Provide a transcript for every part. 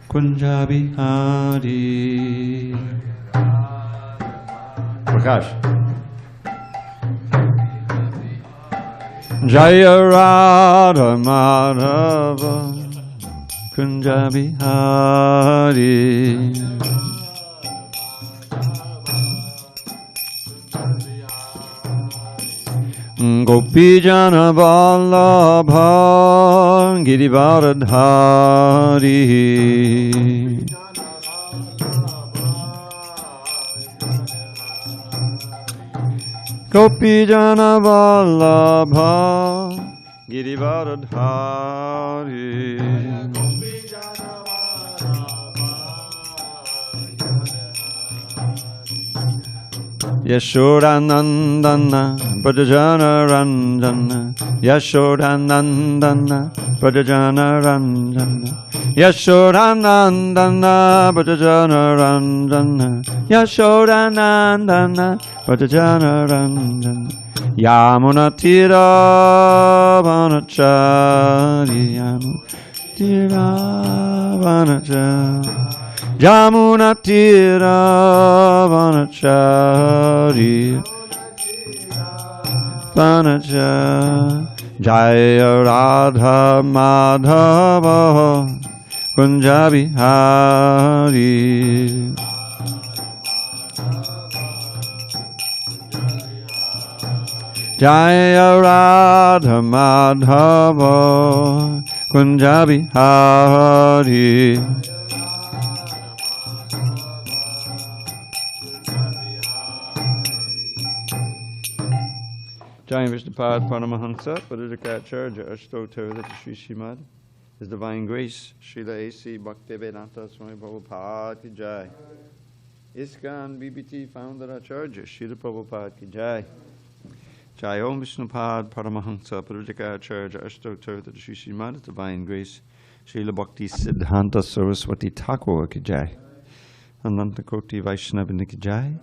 Kunja Bihari. Prakash. Jaya Radha Madhava Kunja Bihari. Gopi Jana Vallabha Girivardhari. Gopi Jana Vallabha Girivardhari. Yashodanandana Brajana Ranjana. Yashodanandana Brajana Ranjana. Yashodanandana Brajana Ranjana. Yashodanandana Brajana Ranjana. Yamuna Tira Vanachari. Yamuna Tira Vanachari. Jamuna Tira Vanachari. Vanachari. Jaya Radha Madhava Kunja Bihari. Jaya Radha Madhava Kunja Bihari. Jaya Vishnupad Paramahansa Padadakacharya Ashtotara Shri Srimad His Divine Grace Srila A.C. Bhakti Vedanta Swami Prabhupada Ki Jai. ISKCON BBT Founder Acharya Srila Prabhupada Ki Jai. Jai Om Vishnupad Paramahansa Padadakacharya Ashtotara Shri Srimad His Divine Grace Srila Bhakti Siddhanta Saraswati Thakur Ki Jai. Ananta Koti Vaishnavini Ki Jai.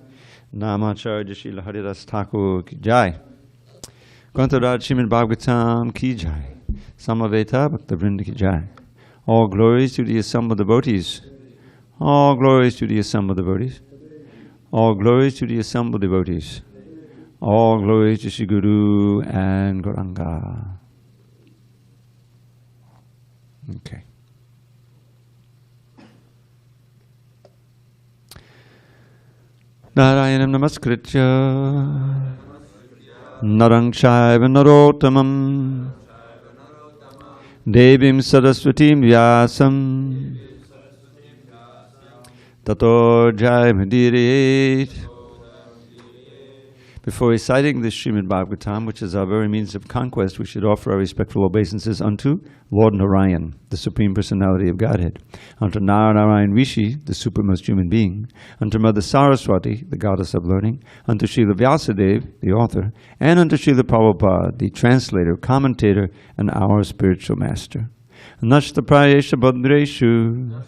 Namacharya Srila Haridas Thakur Ki Jai. Grantaraj Srimad Bhagavatam Ki Jai. Samaveta Bhakta Vrinda Ki Jai. All glories to the assembled devotees. All glories to the assembled devotees. All glories to the assembled devotees. All glories to Shri Guru and Gauranga. Okay. Narayanam Namaskritya Narang Chaiva Narottamam Devim Saraswatim Vyasam Tato Jayamadirit. Before reciting this Srimad Bhagavatam, which is our very means of conquest, we should offer our respectful obeisances unto Lord Narayan, the Supreme Personality of Godhead, unto Narayan Rishi, the supremest human being, unto Mother Saraswati, the goddess of learning, unto Srila Vyasadeva, the author, and unto Srila Prabhupada, the translator, commentator, and our spiritual master. Nashta Prayesha Bhadreshu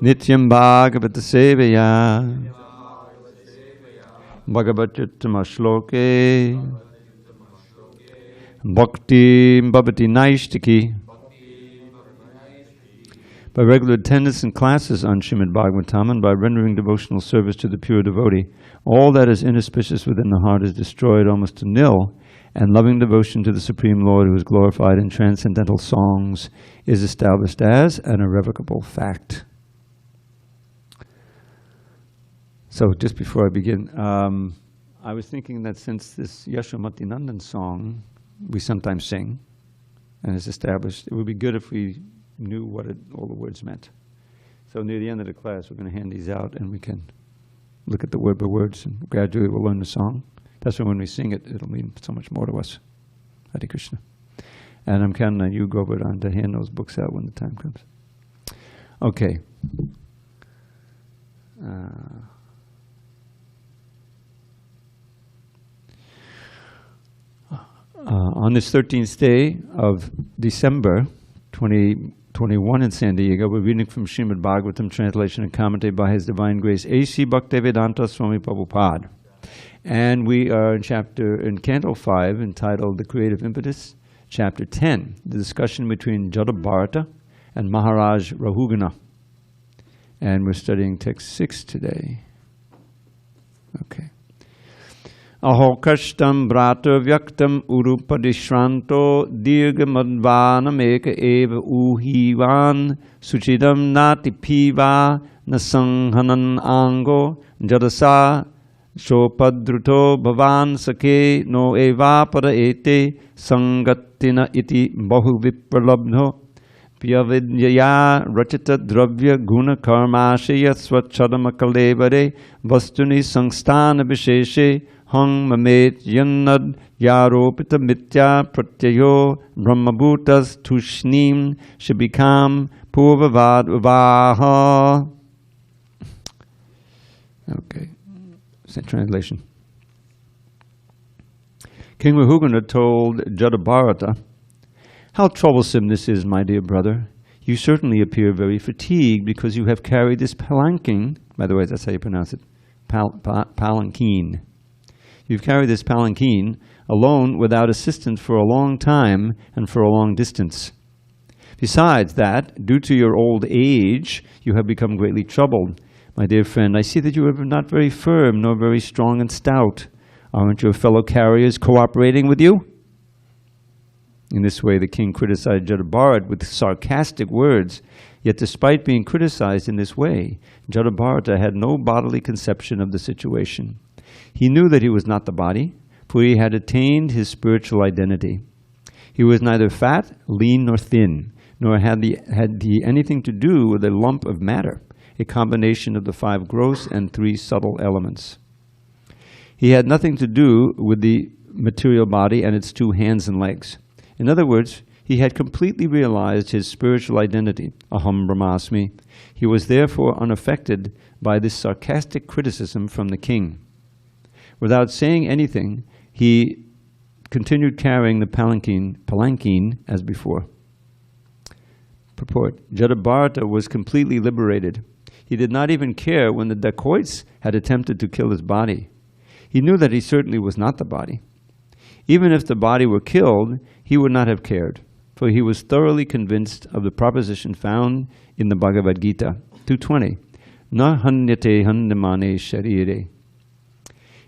Nityam Bhagavata Sevaya Bhagavatyuttama Shloke Bhakti Bhavati Naishtiki. By regular attendance in classes on Srimad Bhagavatam and by rendering devotional service to the pure devotee, all that is inauspicious within the heart is destroyed almost to nil, and loving devotion to the Supreme Lord, who is glorified in transcendental songs, is established as an irrevocable fact. So just before I begin, I was thinking that since this Yasomati Nandan song we sometimes sing and is established, it would be good if we knew what all the words meant. So near the end of the class, we're going to hand these out and we can look at the word by words, and gradually we'll learn the song. That's when we sing it, it'll mean so much more to us. Hare Krishna. And I'm counting on you, Govardhan, to hand those books out when the time comes. Okay. On this 13th day of December 2021 in San Diego, we're reading from Srimad Bhagavatam, translation and commentary by His Divine Grace A.C. Bhaktivedanta Swami And we are in Canto 5, entitled The Creative Impetus, chapter 10, the discussion between Jada Bharata and Maharaj Rahugana. And we're studying text 6 today. Okay. Aho kashtam brata vyaktam urupadishranto dirgamadvanameka eva uhivan suchidam nati piva nasanghanan ango jadasa shopadruto bhavan sake no evapara ete sangatina iti bahu vipralabdho Pyavidyaya rachita dravya guna karmashaya swachadama kalevare vastuni sangsthana visheshe hang mamet yannad yaropita mitya pratyayo brahmabhutas tushnim shabikam purvavad uvaha. Okay, translation. King Rahugana told Jada Bharata, "How troublesome this is, my dear brother. You certainly appear very fatigued because you have carried this palanquin." By the way, that's how you pronounce it. Palanquin. You've carried this palanquin alone without assistance for a long time and for a long distance. Besides that, due to your old age, you have become greatly troubled. My dear friend, I see that you are not very firm nor very strong and stout. Aren't your fellow carriers cooperating with you? In this way, the king criticized Jada Bharata with sarcastic words. Yet despite being criticized in this way, Jada Bharata had no bodily conception of the situation. He knew that he was not the body, for he had attained his spiritual identity. He was neither fat, lean, nor thin, nor had he anything to do with a lump of matter, a combination of the 5 gross and 3 subtle elements. He had nothing to do with the material body and its 2 hands and legs. In other words, he had completely realized his spiritual identity, Aham Brahmasmi. He was therefore unaffected by this sarcastic criticism from the king. Without saying anything, he continued carrying the palanquin as before. Purport: Jada Bharata was completely liberated. He did not even care when the dacoits had attempted to kill his body. He knew that he certainly was not the body. Even if the body were killed, he would not have cared, for he was thoroughly convinced of the proposition found in the Bhagavad Gita, 2:20, Na hanyate handamane sharire.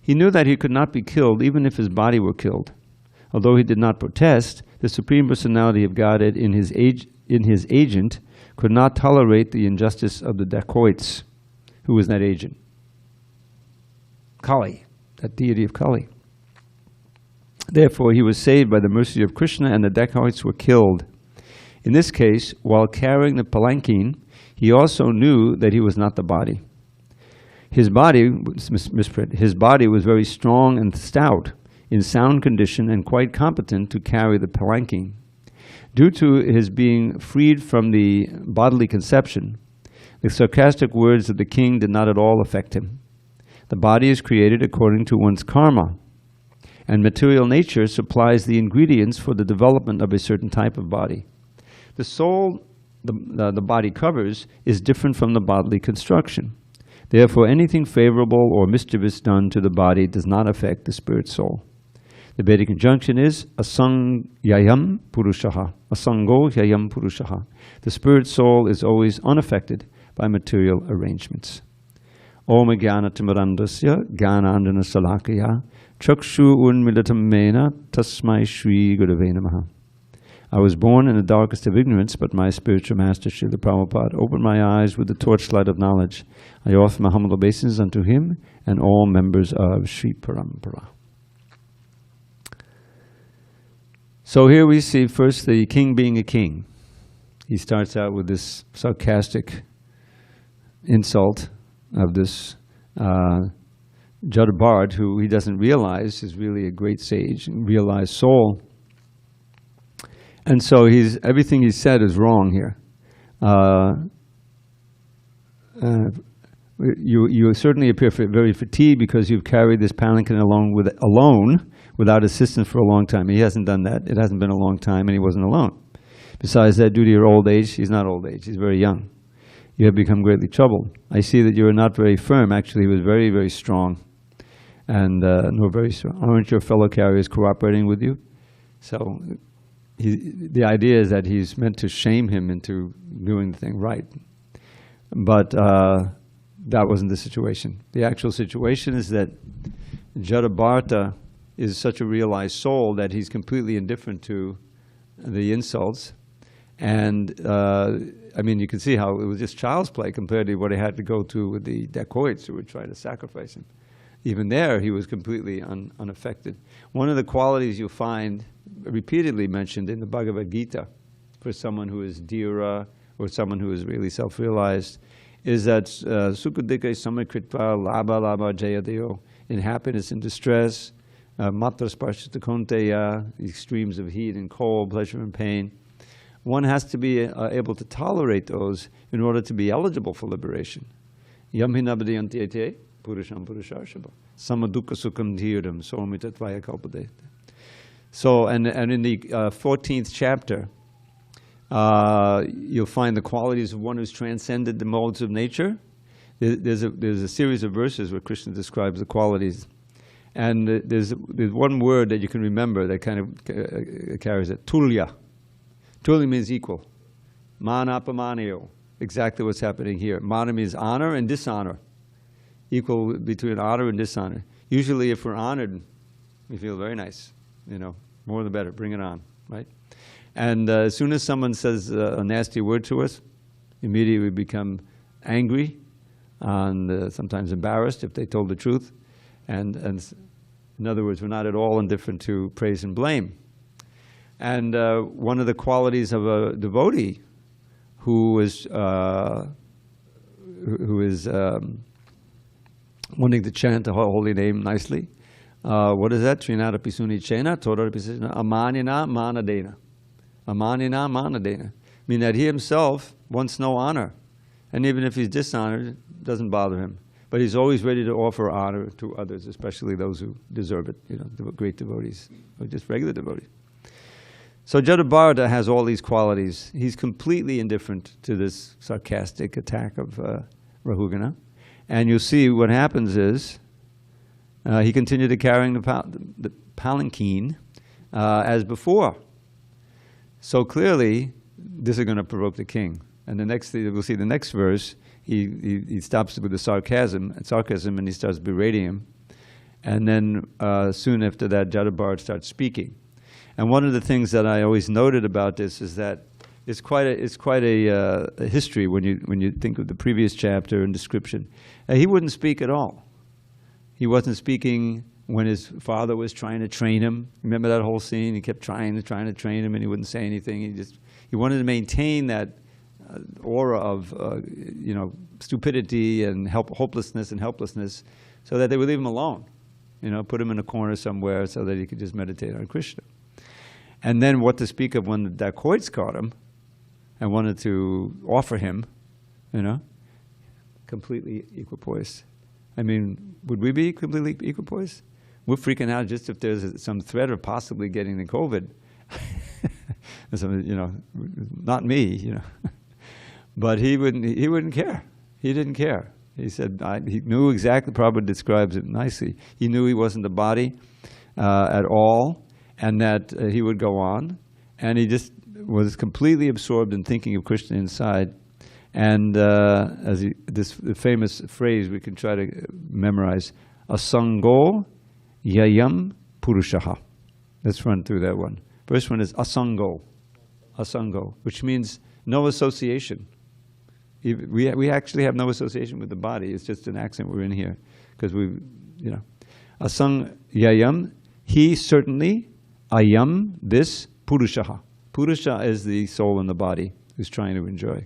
He knew that he could not be killed even if his body were killed. Although he did not protest, the Supreme Personality of Godhead in his agent could not tolerate the injustice of the dacoits. Who was that agent? Kali, that deity of Kali. Therefore, he was saved by the mercy of Krishna, and the dacoits were killed. In this case, while carrying the palanquin, he also knew that he was not the body. His body was very strong and stout, in sound condition, and quite competent to carry the palanquin. Due to his being freed from the bodily conception, the sarcastic words of the king did not at all affect him. The body is created according to one's karma, and material nature supplies the ingredients for the development of a certain type of body. The soul the body covers is different from the bodily construction. Therefore, anything favorable or mischievous done to the body does not affect the spirit soul. The Vedic conjunction is asangyayam purushaha, asango yayam purushaha. The spirit soul is always unaffected by material arrangements. Om jnana timirandasya jnanandana salakaya chakshu unmilitam mena tasmai shri gurave namaha. I was born in the darkest of ignorance, but my spiritual master, Srila Prabhupada, opened my eyes with the torchlight of knowledge. I offer my humble obeisances unto him and all members of Sri Parampara. So here we see first the king being a king. He starts out with this sarcastic insult of this Jada Bharata, who he doesn't realize is really a great sage, and realized soul. And so everything he said is wrong here. You certainly appear very fatigued because you've carried this palanquin alone without assistance for a long time. He hasn't done that. It hasn't been a long time, and he wasn't alone. Besides that, due to your old age, he's not old age. He's very young. You have become greatly troubled. I see that you are not very firm. Actually, he was very, very strong. And very strong. Aren't your fellow carriers cooperating with you? So the idea is that he's meant to shame him into doing the thing right. But that wasn't the situation. The actual situation is that Jada Bharata is such a realized soul that he's completely indifferent to the insults. And I mean, you can see how it was just child's play compared to what he had to go through with the dacoits who would try to sacrifice him. Even there, he was completely unaffected. One of the qualities you'll find repeatedly mentioned in the Bhagavad Gita for someone who is dhira or someone who is really self-realized is that sukadika samakritva labha labha jayadeo, in happiness and distress, matra sparshita konteya, extremes of heat and cold, pleasure and pain. One has to be able to tolerate those in order to be eligible for liberation. Yam hinabadiyantiyate purusham purusharshava samadukha sukham dhiram somitatvaya kalpadeta. So, and in the 14th chapter, you'll find the qualities of one who's transcended the modes of nature. There's a series of verses where Krishna describes the qualities. And there's one word that you can remember that kind of carries it, tulya. Tulya means equal. Manapamaneo, exactly what's happening here. Mana means honor and dishonor. Equal between honor and dishonor. Usually if we're honored, we feel very nice, you know, more the better, bring it on, right? And as soon as someone says a nasty word to us, immediately we become angry and sometimes embarrassed if they told the truth. And in other words, we're not at all indifferent to praise and blame. And one of the qualities of a devotee who is wanting to chant the holy name nicely, what is that? Trinada pisuni chena, todara pisuna, amanina manadena. Amanina manadena. Meaning that he himself wants no honor. And even if he's dishonored, it doesn't bother him. But he's always ready to offer honor to others, especially those who deserve it, you know, the great devotees, or just regular devotees. So Jada Bharata has all these qualities. He's completely indifferent to this sarcastic attack of Rahugana. And you'll see what happens is he continued to carrying the palanquin as before. So clearly, this is going to provoke the king. And the next thing, we'll see the next verse, he stops with the sarcasm, and he starts berating him. And then soon after that, Jada Bharata starts speaking. And one of the things that I always noted about this is that it's quite a history when you think of the previous chapter and description. He wouldn't speak at all. He wasn't speaking when his father was trying to train him. Remember that whole scene? He kept trying to train him, and he wouldn't say anything. He wanted to maintain that aura of stupidity and hopelessness and helplessness, so that they would leave him alone. You know, put him in a corner somewhere so that he could just meditate on Krishna. And then what to speak of when the dacoits caught him and wanted to offer him, you know, completely equipoised. I mean, would we be completely equipoised? We're freaking out just if there's some threat of possibly getting the COVID. You know, not me, you know. But he wouldn't care. He didn't care. He said, he knew exactly, Prabhupada describes it nicely. He knew he wasn't the body at all, and that he would go on. And he just was completely absorbed in thinking of Krishna inside. And this famous phrase we can try to memorize, asango yayam purushaha. Let's run through that one. First one is asango, which means no association. We actually have no association with the body. It's just an accent we're in here, because asang yayam, he certainly, ayam, this, purushaha. Purusha is the soul in the body who's trying to enjoy.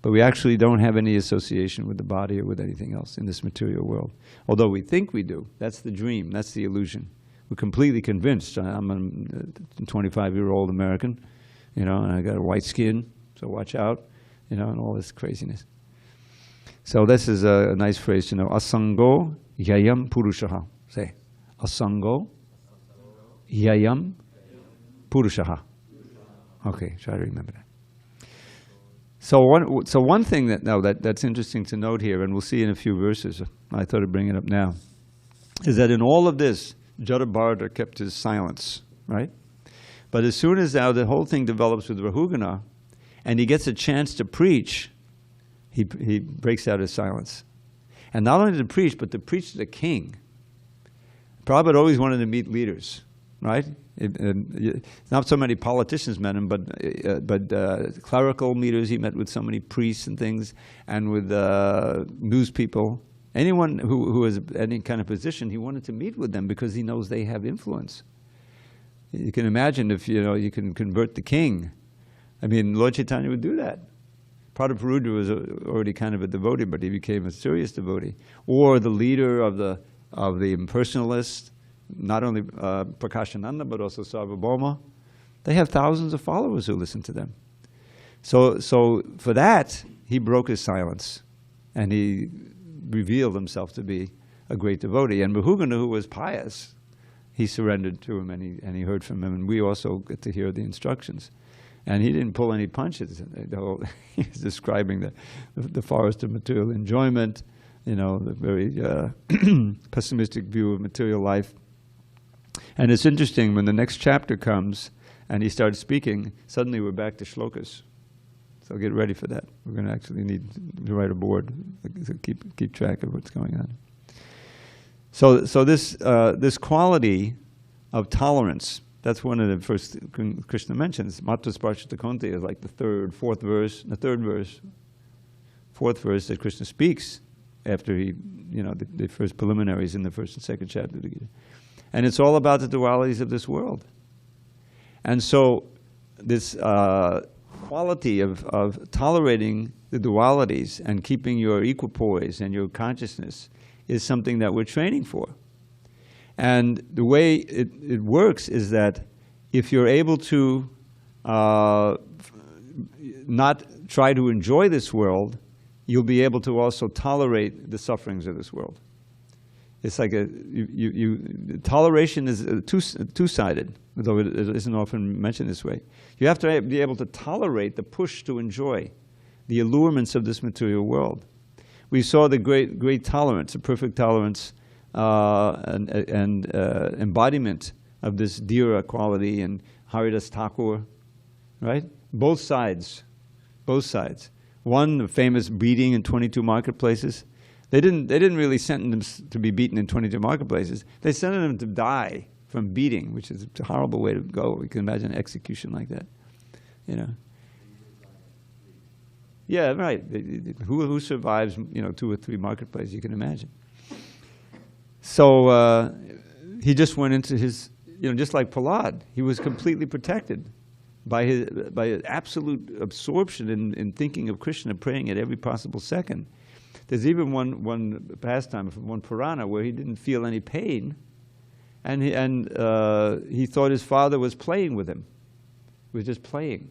But we actually don't have any association with the body or with anything else in this material world. Although we think we do. That's the dream. That's the illusion. We're completely convinced. I'm a 25-year-old American, you know, and I got a white skin, so watch out, you know, and all this craziness. So this is a nice phrase to know. Asango yayam purushaha. Say, asango yayam purushaha. Okay, try to remember that. So one thing that's interesting to note here, and we'll see in a few verses, I thought I'd bring it up now, is that in all of this, Jada Bharata kept his silence, right? But as soon as now the whole thing develops with Rahugana, and he gets a chance to preach, he breaks out of silence. And not only to preach, but to preach to the king. Prabhupada always wanted to meet leaders, right? Not so many politicians met him, but clerical leaders. He met with so many priests and things, and with news people. Anyone who has any kind of position, he wanted to meet with them because he knows they have influence. You can imagine if you can convert the king. I mean, Lord Chaitanya would do that. Prabhupada was already kind of a devotee, but he became a serious devotee. Or the leader of the impersonalists, not only Prakashananda, but also Sarvabhauma. They have thousands of followers who listen to them. So for that, he broke his silence, and he revealed himself to be a great devotee. And Rahugana, who was pious, he surrendered to him, and he heard from him, and we also get to hear the instructions. And he didn't pull any punches. He was describing the forest of material enjoyment, the very pessimistic view of material life. And it's interesting, when the next chapter comes and he starts speaking, suddenly we're back to shlokas. So get ready for that. We're going to actually need to write a board to keep track of what's going on. So this quality of tolerance, that's one of the first Krishna mentions. Matra Sparshita Kunti is like the fourth verse that Krishna speaks after the first preliminaries in the first and second chapter of the Gita. And it's all about the dualities of this world. And so this quality of tolerating the dualities and keeping your equipoise and your consciousness is something that we're training for. And the way it works is that if you're able to not try to enjoy this world, you'll be able to also tolerate the sufferings of this world. It's like toleration is two-sided, though it isn't often mentioned this way. You have to be able to tolerate the push to enjoy the allurements of this material world. We saw the great tolerance, the perfect tolerance, and embodiment of this Dhira quality in Haridas Thakur, right? Both sides. One, the famous beating in 22 marketplaces. They didn't really sentence him to be beaten in 22 marketplaces. They sentenced him to die from beating, which is a horrible way to go. You can imagine an execution like that, Yeah, right. Who survives, 2 or 3 marketplaces? You can imagine. So he just went into his, just like Prahlad, he was completely protected by his absolute absorption in thinking of Krishna, praying at every possible second. There's even one pastime from one Purana where he didn't feel any pain, and he thought his father was playing with him. He was just playing.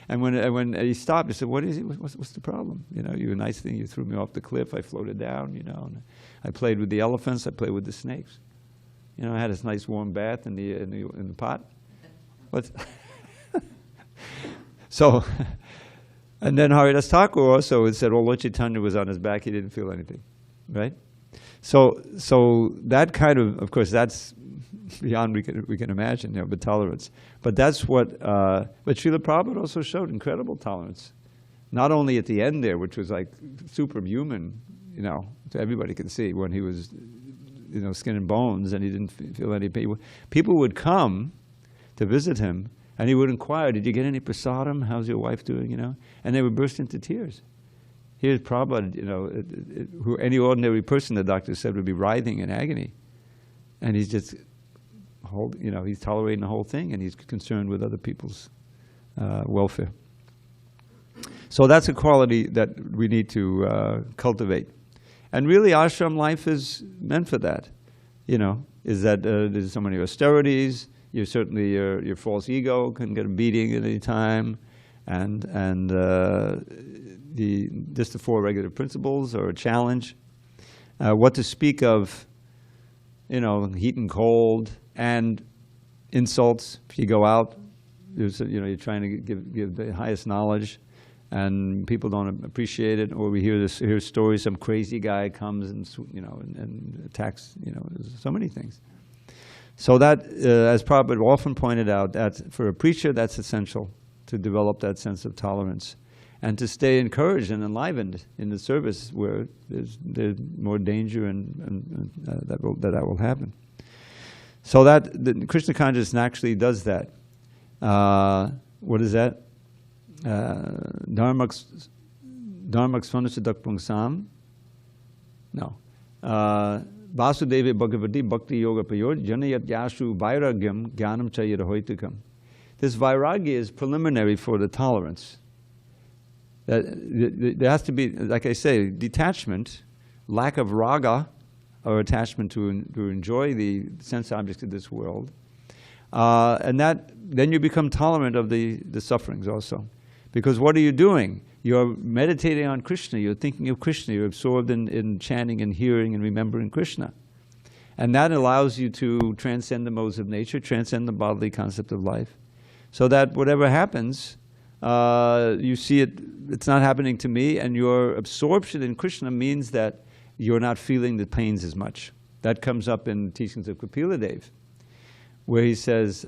And when he stopped, he said, "What is it? What's the problem? You a nice thing. You threw me off the cliff. I floated down. And I played with the elephants. I played with the snakes. I had this nice warm bath in the pot. What's so?" And then Haridas Thakur also said, Lord Chaitanya was on his back, he didn't feel anything, right? So that kind of course, that's beyond we can imagine, but tolerance. But that's what, but Srila Prabhupada also showed incredible tolerance. Not only at the end there, which was like superhuman, so everybody can see when he was, skin and bones and he didn't feel any pain. People would come to visit him, and he would inquire, did you get any prasadam? How's your wife doing, And they would burst into tears. Here's Prabhupada, who any ordinary person, the doctor said, would be writhing in agony. And he's just, he's tolerating the whole thing, and he's concerned with other people's welfare. So that's a quality that we need to cultivate. And really, ashram life is meant for that, is that there's so many austerities. Certainly your false ego can get a beating at any time, and just the 4 regular principles are a challenge. What to speak of, heat and cold and insults. If you go out, you're trying to give the highest knowledge, and people don't appreciate it. Or we hear stories, some crazy guy comes and attacks. There's so many things. So that, as Prabhupada often pointed out, that for a preacher, that's essential to develop that sense of tolerance and to stay encouraged and enlivened in the service where there's more danger and that will happen. So that the Krishna consciousness naturally does that. What is that? Dharmak Svanasiddhakpungsam. No. Vasudeva Bhagavati Bhakti Yoga Payod Janayat Yashu Vairagyam Jnanam Chayira Hoitukam. This vairagya is preliminary for the tolerance. There has to be, like I say, detachment, lack of raga, or attachment to enjoy the sense objects of this world. And then you become tolerant of the sufferings also. Because what are you doing? You're meditating on Krishna, you're thinking of Krishna, you're absorbed in chanting and hearing and remembering Krishna. And that allows you to transcend the modes of nature, transcend the bodily concept of life. So that whatever happens, you see it's not happening to me, and your absorption in Krishna means that you're not feeling the pains as much. That comes up in teachings of Kapila Dev, where he says,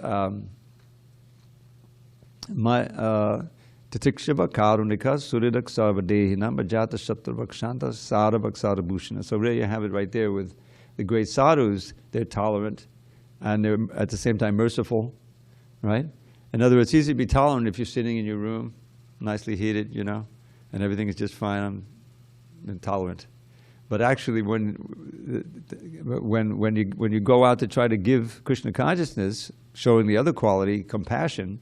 Tatikshava karunika suridak sarvadehina bhajata shatrabhakshanta sarabhaksarabhushana. So there you have it right there with the great sadhus. They're tolerant and they're at the same time merciful, right? In other words, it's easy to be tolerant if you're sitting in your room, nicely heated, you know, and everything is just fine. I'm intolerant. But actually, when you go out to try to give Krishna consciousness, showing the other quality, compassion,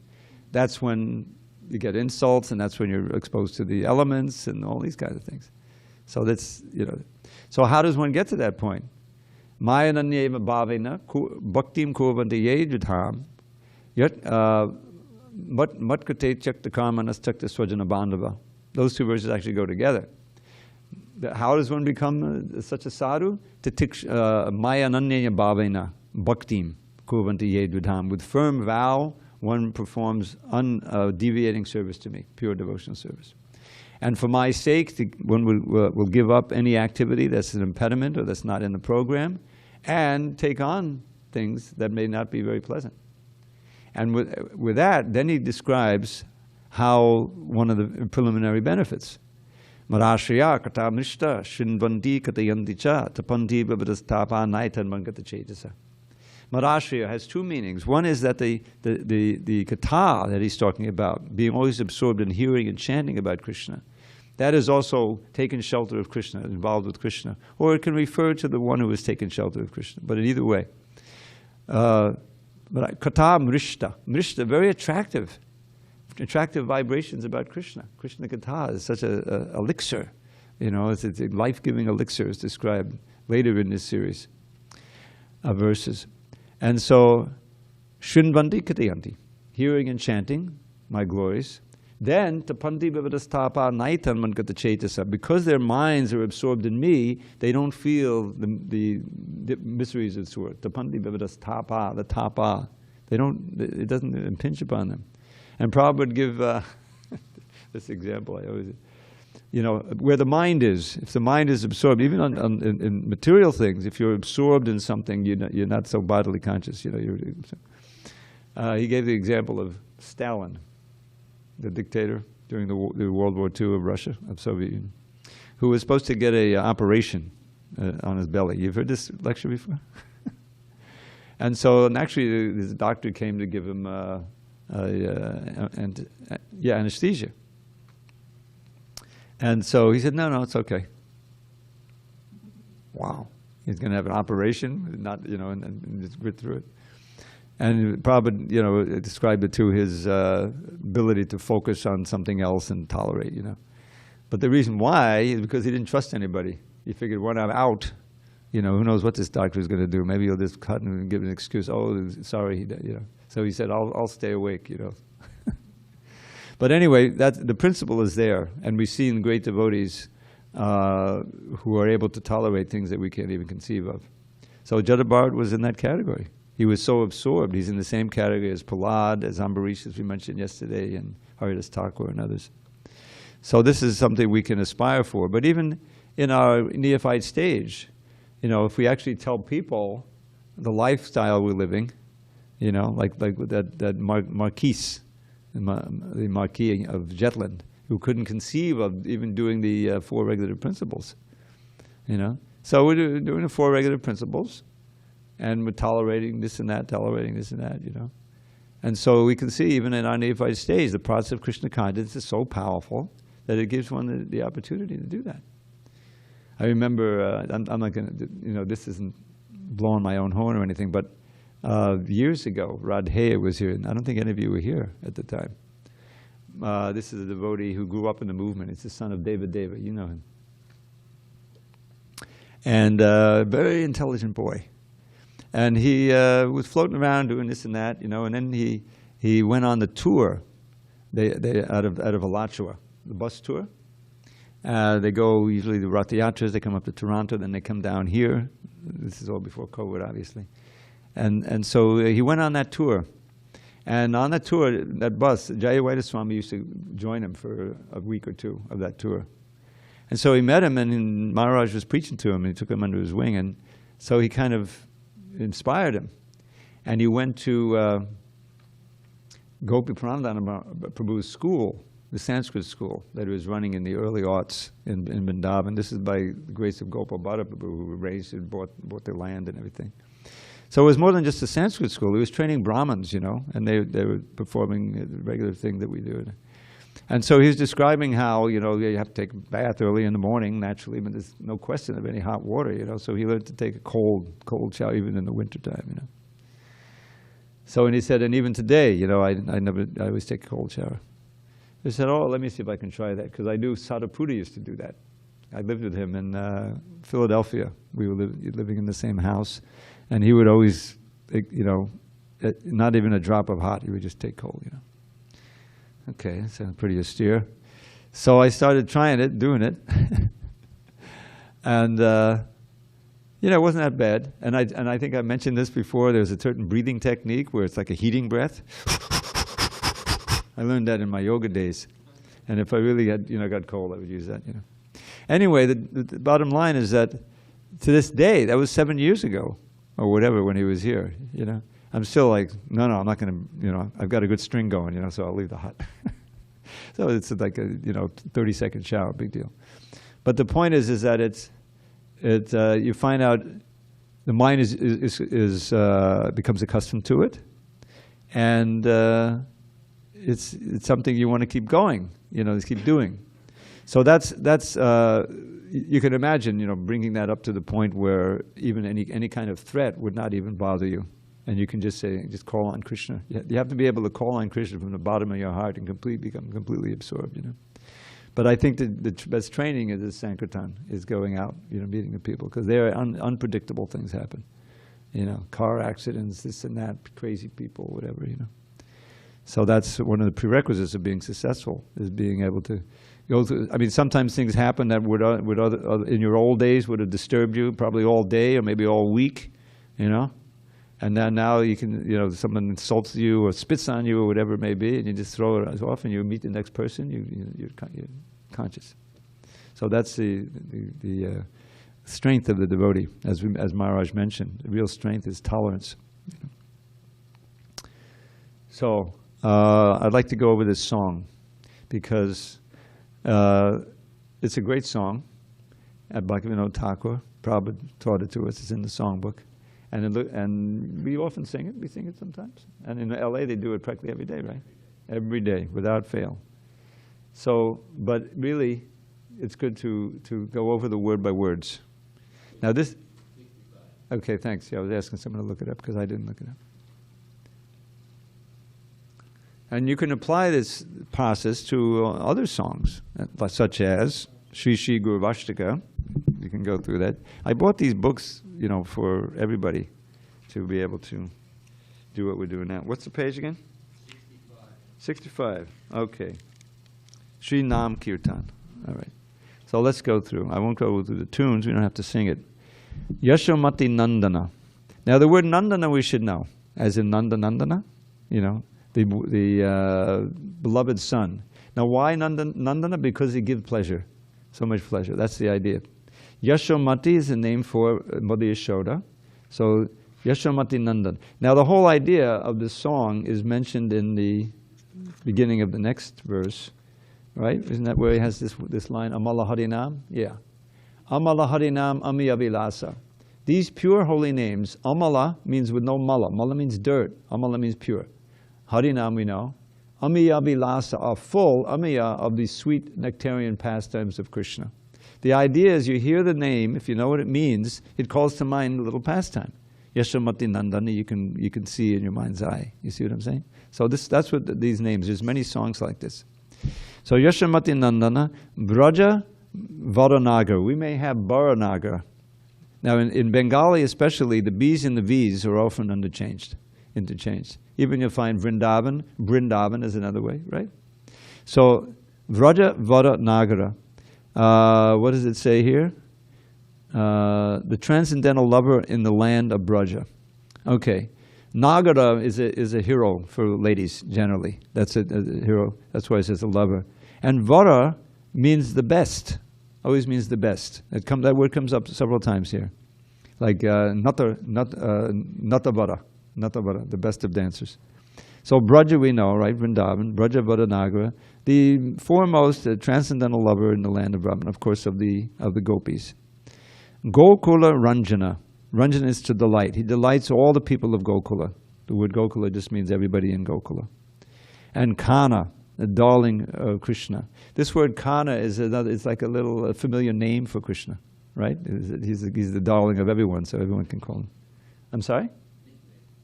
that's when you get insults, and that's when you're exposed to the elements and all these kinds of things. So that's, you know. So how does one get to that point? Maya nanyeva bhavena bhaktim kurvanti ye judham yat matkate chakta karmanas chakta swajana bandhava. Those two verses actually go together. How does one become such a sadhu? Maya nanyeva bhavena bhaktim kurvanti ye judham. With firm vow, one performs undeviating service to me, pure devotional service. And for my sake, one will give up any activity that's an impediment or that's not in the program, and take on things that may not be very pleasant. And with that, then he describes how one of the preliminary benefits. Marashriya kata nishta shinvandi katayanti cha tapanti bhavadastapa naitan mangata chetasa. Marashriya has two meanings. One is that the kata that he's talking about, being always absorbed in hearing and chanting about Krishna, that is also taken shelter of Krishna, involved with Krishna. Or it can refer to the one who has taken shelter of Krishna. But in either way. Kata mrishta. Mrishta, very attractive vibrations about Krishna. Krishna kata is such a elixir. You know, it's a life-giving elixir, is described later in this series of verses. And so, Shrinvanti Katayanti, hearing and chanting my glories. Then, Tapanti Bhavadastapa Naitan Mankata Chetasa, because their minds are absorbed in me, they don't feel the miseries of this world. Tapanti Bhavadastapa, the tapa. It doesn't impinge upon them. And Prabhupada would give this example, I always, you know, where the mind is, if the mind is absorbed, even in material things, if you're absorbed in something, you're not so bodily conscious. You know, he gave the example of Stalin, the dictator during the World War II of Russia, of Soviet Union, who was supposed to get an operation on his belly. You've heard this lecture before? And so, actually, his doctor came to give him anesthesia. And so he said, no, it's okay. Wow. He's going to have an operation, not, you know, and just grit through it. And Prabhupada, you know, described it to his ability to focus on something else and tolerate, you know. But the reason why is because he didn't trust anybody. He figured, when I'm out, you know, who knows what this doctor is going to do. Maybe he'll just cut and give an excuse. Oh, sorry, you know. So he said, I'll stay awake, you know. But anyway, the principle is there, and we've seen great devotees who are able to tolerate things that we can't even conceive of. So Jada Bharata was in that category. He was so absorbed. He's in the same category as Prahlad, as Ambarish, as we mentioned yesterday, and Haridas Thakur and others. So this is something we can aspire for. But even in our neophyte stage, you know, if we actually tell people the lifestyle we're living, you know, like that Marquise, the Marquis of Jutland, who couldn't conceive of even doing the 4 regulative principles, you know. So we're doing the 4 regulative principles, and we're tolerating this and that, you know. And so we can see, even in our neophyte stage, the process of Krishna consciousness is so powerful that it gives one the opportunity to do that. I remember, I'm not going to, you know, this isn't blowing my own horn or anything, but years ago, Radheya was here, and I don't think any of you were here at the time. This is a devotee who grew up in the movement. It's the son of Deva, you know him. And very intelligent boy. And he was floating around doing this and that, you know, and then he went on the tour out of Alachua, the bus tour. They go usually the Rath Yatras, they come up to Toronto, then they come down here. This is all before COVID, obviously. And so he went on that tour. And on that tour, that bus, Jayawada Swami used to join him for a week or 2 of that tour. And so he met him, and Maharaj was preaching to him, and he took him under his wing. And so he kind of inspired him. And he went to Gopi Pranadhana Prabhu's school, the Sanskrit school that he was running in the early aughts in Vrindavan. This is by the grace of Gopal Bhatta Prabhu, who raised and bought their land and everything. So it was more than just a Sanskrit school. He was training Brahmins, you know, and they were performing the regular thing that we do. And so he was describing how, you know, you have to take a bath early in the morning, naturally, but there's no question of any hot water, you know. So he learned to take a cold shower even in the wintertime, you know. So, and he said, and even today, you know, I always take a cold shower. I said, oh, let me see if I can try that, because I knew Sadhaputta used to do that. I lived with him in Philadelphia. We were living in the same house, and he would always, you know, not even a drop of hot, he would just take cold, you know. Okay, that sounds pretty austere. So I started trying it, doing it, and you know, it wasn't that bad. And I think I mentioned this before. There's a certain breathing technique where it's like a heating breath. I learned that in my yoga days, and if I really had, you know, got cold, I would use that, you know. Anyway, the bottom line is that to this day, that was 7 years ago, or whatever, when he was here, you know. I'm still like, no, I'm not going to, you know, I've got a good string going, you know, so I'll leave the hot. So it's like a, you know, 30-second shower, big deal. But the point is that you find out the mind becomes accustomed to it, and it's something you want to keep going, you know, just keep doing. So that's you can imagine, you know, bringing that up to the point where even any kind of threat would not even bother you. And you can just say, just call on Krishna. You have to be able to call on Krishna from the bottom of your heart and become completely absorbed, you know. But I think that the best training is Sankirtan, is going out, you know, meeting the people, because there are unpredictable things happen. You know, car accidents, this and that, crazy people, whatever, you know. So that's one of the prerequisites of being successful, is being able to go through. I mean, sometimes things happen that would in your old days would have disturbed you probably all day or maybe all week, you know. And then now you can, you know, someone insults you or spits on you or whatever it may be, and you just throw it off, and you meet the next person, you're conscious. So that's the strength of the devotee, as Maharaj mentioned. The real strength is tolerance. You know. So I'd like to go over this song, because it's a great song. Bhaktivinoda Thakur Prabhupada taught it to us. It's in the songbook. And we often sing it. We sing it sometimes. And in LA, they do it practically every day, right? Every day, without fail. So, but really, it's good to go over the word by words. Now this, okay, thanks. Yeah, I was asking someone to look it up because I didn't look it up. And you can apply this process to other songs, such as Shri Shri Guru Vashtaka. You can go through that. I bought these books, you know, for everybody to be able to do what we're doing now. What's the page again? 65. Okay. Sri Nam Kirtan. All right. So let's go through. I won't go through the tunes. We don't have to sing it. Yashomati Nandana. Now the word Nandana we should know, as in Nandana, you know, the beloved son. Now why Nandana? Because he gives pleasure. So much pleasure. That's the idea. Yashomati is the name for Mother Yashoda. So Yashamati Nandan. Now the whole idea of this song is mentioned in the beginning of the next verse, right? Isn't that where he has this line, Amala Harinam? Yeah. Amala Harinam Ami Abhilasa. These pure holy names, Amala means with no mala. Mala means dirt. Amala means pure. Harinam we know. Amiya Vilasa are full, Amiya, of these sweet nectarian pastimes of Krishna. The idea is you hear the name, if you know what it means, it calls to mind a little pastime. Yashamati Nandana, you can see in your mind's eye. You see what I'm saying? So that's what these names, there's many songs like this. So Yashamati Nandana, Braja Varanagar. We may have Baranagar. Now in Bengali especially, the B's and the V's are often interchanged. Even you'll find Vrindavan, Brindavan is another way, right? So Vraja Vara Nagara. What does it say here? The transcendental lover in the land of Braja. Okay. Nagara is a hero for ladies generally. That's a hero. That's why it says a lover. And Vara means the best. Always means the best. That word comes up several times here. Like Natavara. Natavara, the best of dancers. So Braja we know, right? Vrindavan, Braja Varanagara, the foremost transcendental lover in the land of Brahman, of course, of the gopis. Gokula Ranjana. Ranjana is to delight. He delights all the people of Gokula. The word Gokula just means everybody in Gokula. And Kana, the darling of Krishna. This word Kana is it's like a little familiar name for Krishna, right? He's the darling of everyone, so everyone can call him. I'm sorry?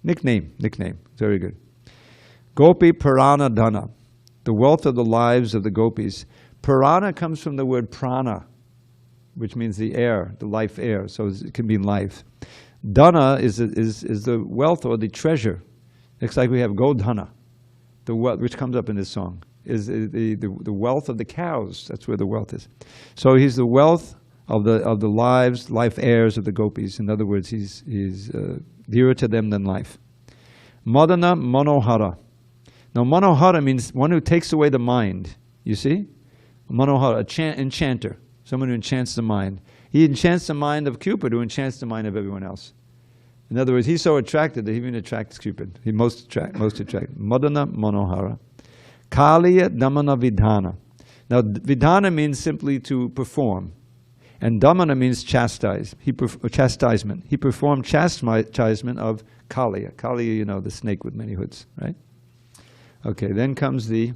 Nickname. Very good. Gopi Purana Dana, the wealth of the lives of the gopis. Purana comes from the word prana, which means the air, the life air, so it can mean life. Dana is the wealth or the treasure. It's like we have Godhana, the wealth, which comes up in this song, is the wealth of the cows. That's where the wealth is. So he's the wealth of the life heirs of the gopis. In other words, he's dearer to them than life. Madana Manohara. Now Manohara means one who takes away the mind. You see? Manohara, enchanter. Someone who enchants the mind. He enchants the mind of Cupid, who enchants the mind of everyone else. In other words, he's so attracted that he even attracts Cupid. He most attracted. Madana Manohara. Kaliya Damana Vidhana. Now Vidhana means simply to perform. And Damana means chastise. Chastisement. He performed chastisement of Kaliya. Kaliya, you know, the snake with many hoods, right? Okay, then comes the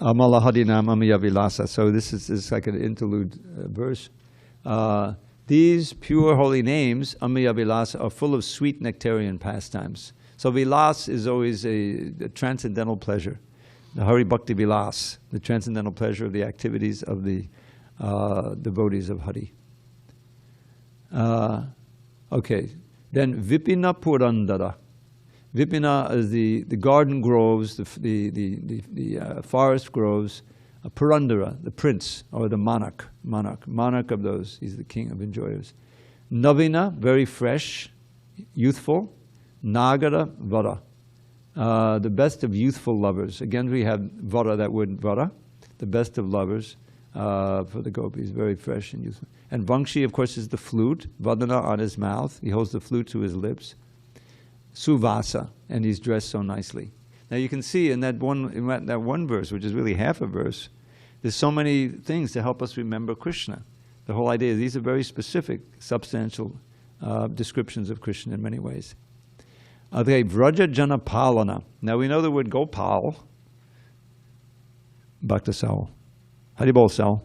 Amala Hadinam Amiya Vilasa. So this is like an interlude verse. These pure holy names, Amiya Vilasa, are full of sweet nectarian pastimes. So Vilas is always a transcendental pleasure. The Hari Bhakti Vilas, the transcendental pleasure of the activities of the devotees of Hari. Okay, then Vipina Purandara. Vipina is the garden groves, the forest groves. Purandara, the prince or the monarch of those. He's the king of enjoyers. Navina, very fresh, youthful. Nagara, Vara, the best of youthful lovers. Again, we have Vara, that word Vara, the best of lovers for the gopis, very fresh and youthful. And Vangshi, of course, is the flute. Vadana on his mouth. He holds the flute to his lips. Suvasa, and he's dressed so nicely. Now you can see in that one verse, which is really half a verse, there's so many things to help us remember Krishna. The whole idea is these are very specific, substantial descriptions of Krishna in many ways. Okay, Vraja Jana Palana. Now we know the word Gopal. Bhakta Sal. Haribol Sal.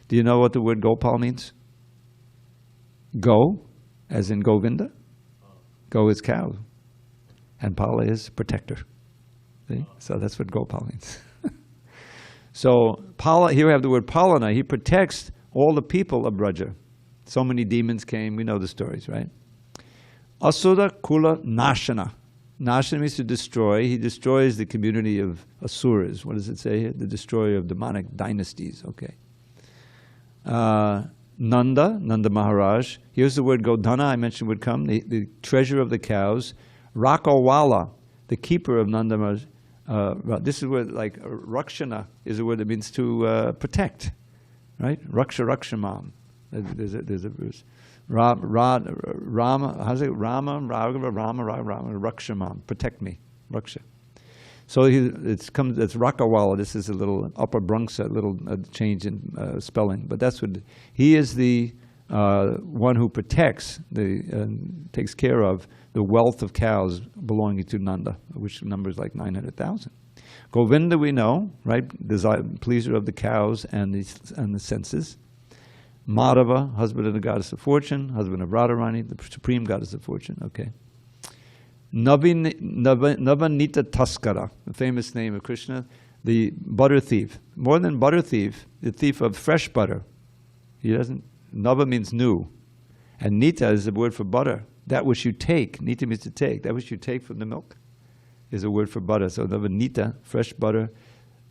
Do you know what the word Gopal means? Go, as in Govinda. Go is cow. And Pala is protector. See? So that's what Gopal means. So Pala, here we have the word Palana. He protects all the people of Braja. So many demons came. We know the stories, right? Asura Kula Nashana. Nashana means to destroy. He destroys the community of Asuras. What does it say here? The destroyer of demonic dynasties. Okay. Nanda Maharaj. Here's the word Godhana I mentioned would come. The treasure of the cows. Rakawala, the keeper of Nanda Maharaj. This is where, like, Rakshana is a word that means to protect. Right? Raksha Rakshamam. There's a verse. Rama, how's it? Rama, Rakshamam, protect me, Raksha. So it's Rakawala. This is a little upper Bronx, a little change in spelling, but that's what he is. The one who protects, takes care of the wealth of cows belonging to Nanda, which numbers like 900,000. Govinda we know, right? Pleaser of the cows and the senses. Madhava, husband of the goddess of fortune, husband of Radharani, the supreme goddess of fortune. Okay. Navanita Taskara, the famous name of Krishna, the butter thief. More than butter thief, the thief of fresh butter. He doesn't. Nava means new, and Nita is the word for butter. That which you take. Nita means to take. That which you take from the milk is a word for butter. So Navanita, fresh butter,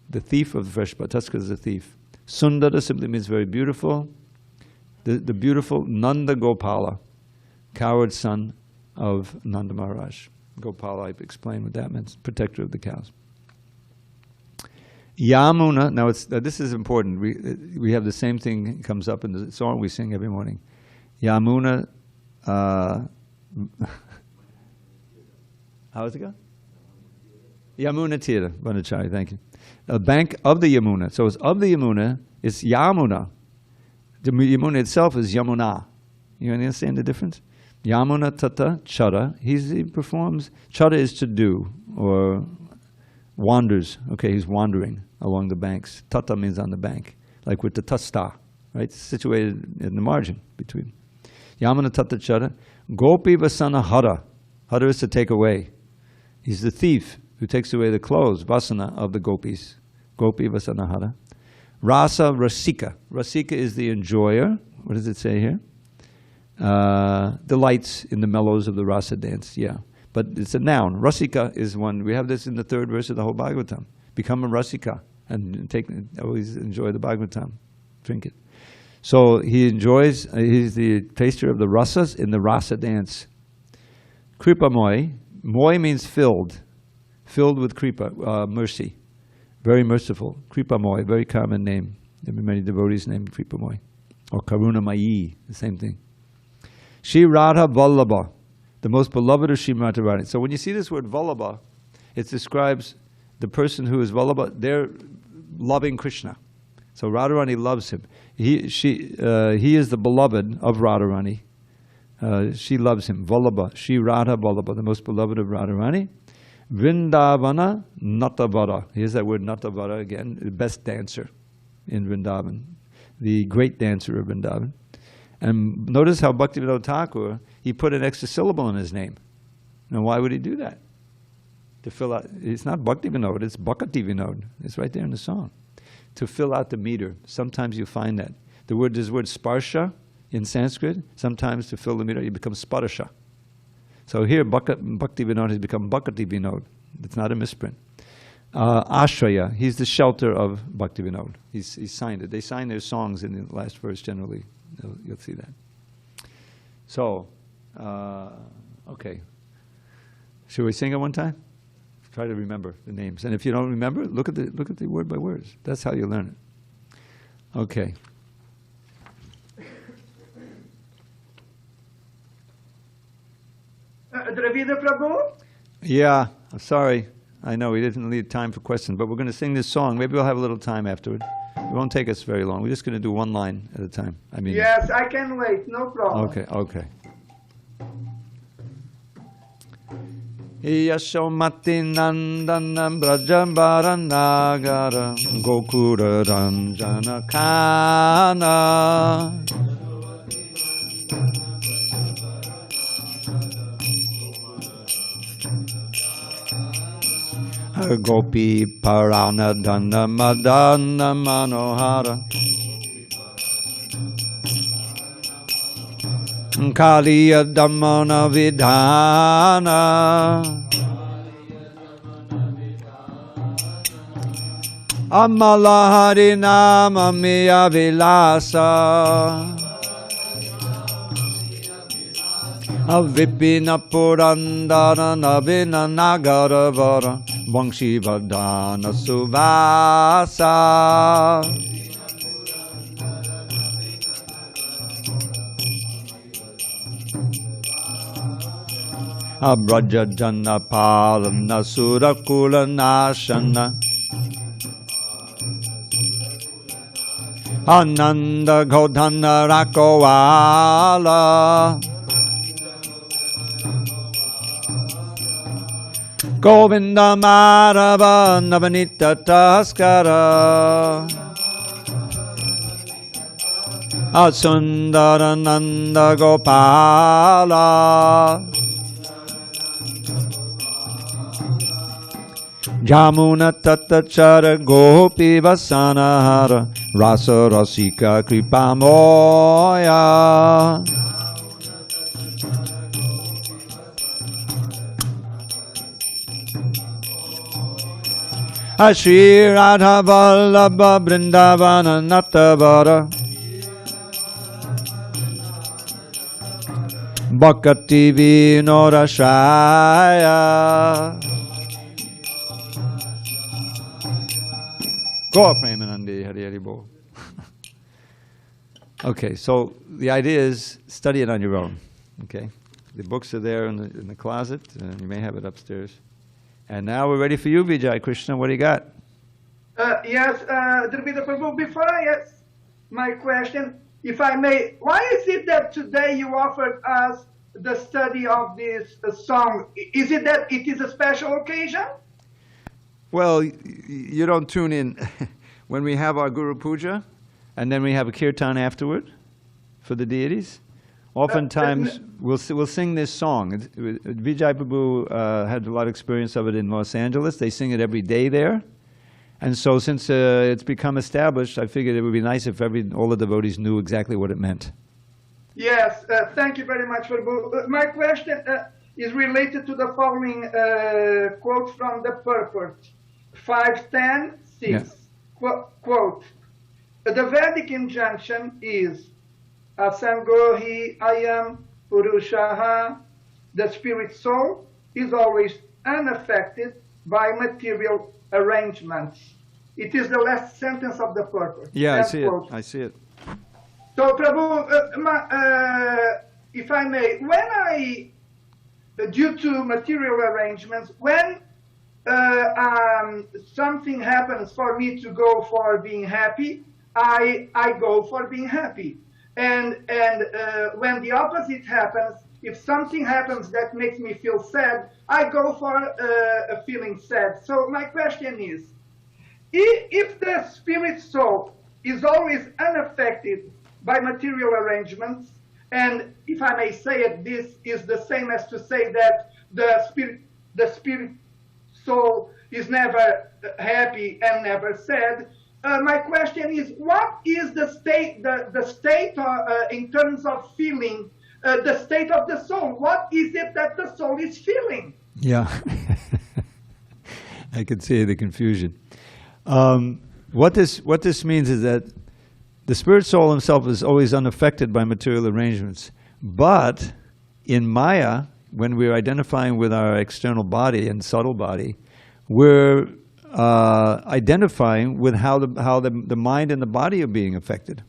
the thief of the fresh butter. Taskara is a thief. Sundara simply means very beautiful. The beautiful Nanda Gopala, coward son of Nanda Maharaj. Gopala, I explained what that means, protector of the cows. Yamuna, now this is important. We have the same thing comes up in the song we sing every morning. Yamuna, how does it go? Yamuna Tira, Vanachari, thank you. The bank of the Yamuna. So it's of the Yamuna, it's Yamuna. The Yamuna itself is Yamuna. You understand the difference? Yamuna Tata Chara. He performs. Chara is to do or wanders. Okay, he's wandering along the banks. Tata means on the bank, like with the Tasta, right? Situated in the margin between. Yamuna Tata Chara. Gopi Vasana Hara. Hara is to take away. He's the thief who takes away the clothes, Vasana, of the gopis. Gopi Vasana Hara. Rasa Rasika. Rasika is the enjoyer. What does it say here? Delights in the mellows of the rasa dance. Yeah, but it's a noun. Rasika is one. We have this in the 3rd verse of the whole Bhagavatam. Become a rasika and always enjoy the Bhagavatam. Drink it. So he enjoys. He's the taster of the rasas in the rasa dance. Kripa Moy. Moy means filled with kripa, mercy. Very merciful. Kripamoy, very common name. There are many devotees named Kripamoy. Or Karunamayi, the same thing. Shri Radha Vallabha, the most beloved of Srimad Radharani. So when you see this word Vallabha, it describes the person who is Vallabha, they're loving Krishna. So Radharani loves him. He is the beloved of Radharani. She loves him. Vallabha, Shri Radha Vallabha, the most beloved of Radharani. Vrindavana Natavara. Here's that word Natavara again, the best dancer in Vrindavan, the great dancer of Vrindavan. And notice how Bhaktivinoda Thakur, he put an extra syllable in his name. Now why would he do that? To fill out, it's not Bhaktivinoda, it's Bhakti Vinod. It's right there in the song. To fill out the meter. Sometimes you find that. There's the word sparsha in Sanskrit. Sometimes to fill the meter, you become sparsha. So here, Bhakti Vinod has become Bhakti Vinod. It's not a misprint. Ashraya, he's the shelter of Bhakti Vinod. He's signed it. They sign their songs in the last verse generally. You'll see that. So, okay. Should we sing it one time? Try to remember the names. And if you don't remember, look at the word by words. That's how you learn it. Okay. Dravida Prabhu? Yeah, I'm sorry. I know we didn't leave time for questions, but we're going to sing this song. Maybe we'll have a little time afterward. It won't take us very long. We're just going to do one line at a time. I mean. Yes, I can wait. No problem. Okay. Yashomati Nandanam Brajambara Nagara Gokura Ranjana Kana Gopi Parana Dana Madana Manohara Kaliya Dhammana Vidhana Amala Harinama Miya Vilasa Avipina Purandana Navina Nagaravara Vangshi Vadana Suvasa Abraja Jana Palana Surakula Nashana Ananda Godhana Rakovala Govinda Madhava Navanita Taskara Asundarananda Gopala Jamuna Tatachara Gopi Vasanahara Rasa Rasika Kripamoya Shri Radha Vallabha Vrindavana Natavara Bhakti Vinorashaya Gaur Premanandi Hari Hari Bol. Okay, so the idea is study it on your own. Okay, the books are there in the closet, and you may have it upstairs. And now we're ready for you, Vijay Krishna. What do you got? Yes, Dravida Prabhu, before I ask my question, if I may, why is it that today you offered us the study of this song? Is it that it is a special occasion? Well, you don't tune in when we have our Guru Puja, and then we have a kirtan afterward for the deities. Oftentimes, we'll sing this song. Vijay Prabhu had a lot of experience of it in Los Angeles. They sing it every day there. And so since it's become established, I figured it would be nice if all the devotees knew exactly what it meant. Yes, thank you very much, Prabhu. My question is related to the following quote from the purport. 5.10.6. Yeah. Quote, the Vedic injunction is Asangohi ayam purushaha. The spirit soul is always unaffected by material arrangements. It is the last sentence of the purport. Yeah, I see quote. it. I see it. So, Prabhu, if I may, due to material arrangements, when something happens for me to go for being happy, I go for being happy. And when the opposite happens, if something happens that makes me feel sad, I go for feeling sad. So my question is, if the spirit soul is always unaffected by material arrangements, and if I may say it, this is the same as to say that the spirit soul is never happy and never sad. My question is, what is the state in terms of feeling, the state of the soul? What is it that the soul is feeling? Yeah, I can see the confusion. What this means is that the spirit soul himself is always unaffected by material arrangements. But in Maya, when we're identifying with our external body and subtle body, we're identifying with how the mind and the body are being affected.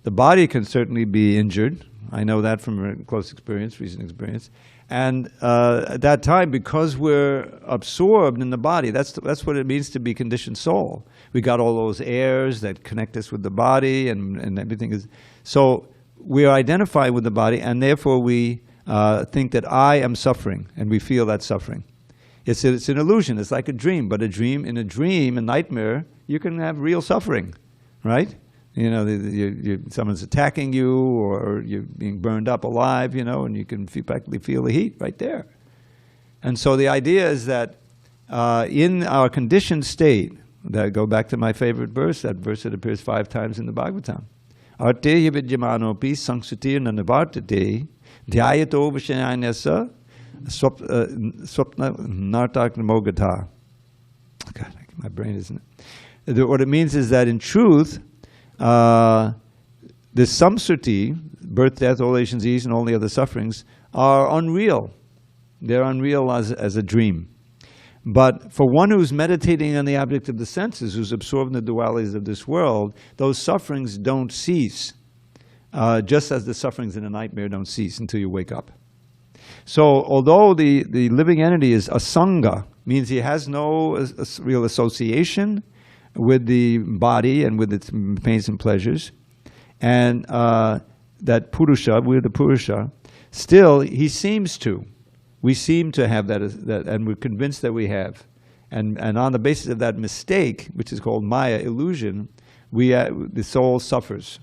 The body can certainly be injured. I know that from close experience, recent experience. And at that time, because we're absorbed in the body, that's what it means to be conditioned soul. We got all those airs that connect us with the body, and everything is. So we are identified with the body, and therefore we think that I am suffering, and we feel that suffering. It's an illusion. It's like a dream. But a nightmare, you can have real suffering, right? You know, someone's attacking you, or you're being burned up alive, you know, and you can practically feel the heat right there. And so the idea is that in our conditioned state, that go back to my favorite verse, that verse that appears 5 times in the Bhagavatam. Artehi vidyamanopi sangsati nanavartate dhyayato vishayanasa swapna nartak namogata. God, my brain isn't it. What it means is that in truth, the samsriti, birth, death, old age, and disease, and all the other sufferings, are unreal. They're unreal as a dream. But for one who's meditating on the object of the senses, who's absorbed in the dualities of this world, those sufferings don't cease, just as the sufferings in a nightmare don't cease until you wake up. So although the living entity is asanga, means he has no real association with the body and with its pains and pleasures, and that Purusha, we're the Purusha, still he seems to. We seem to have that, and we're convinced that we have. And on the basis of that mistake, which is called Maya, illusion, the soul suffers.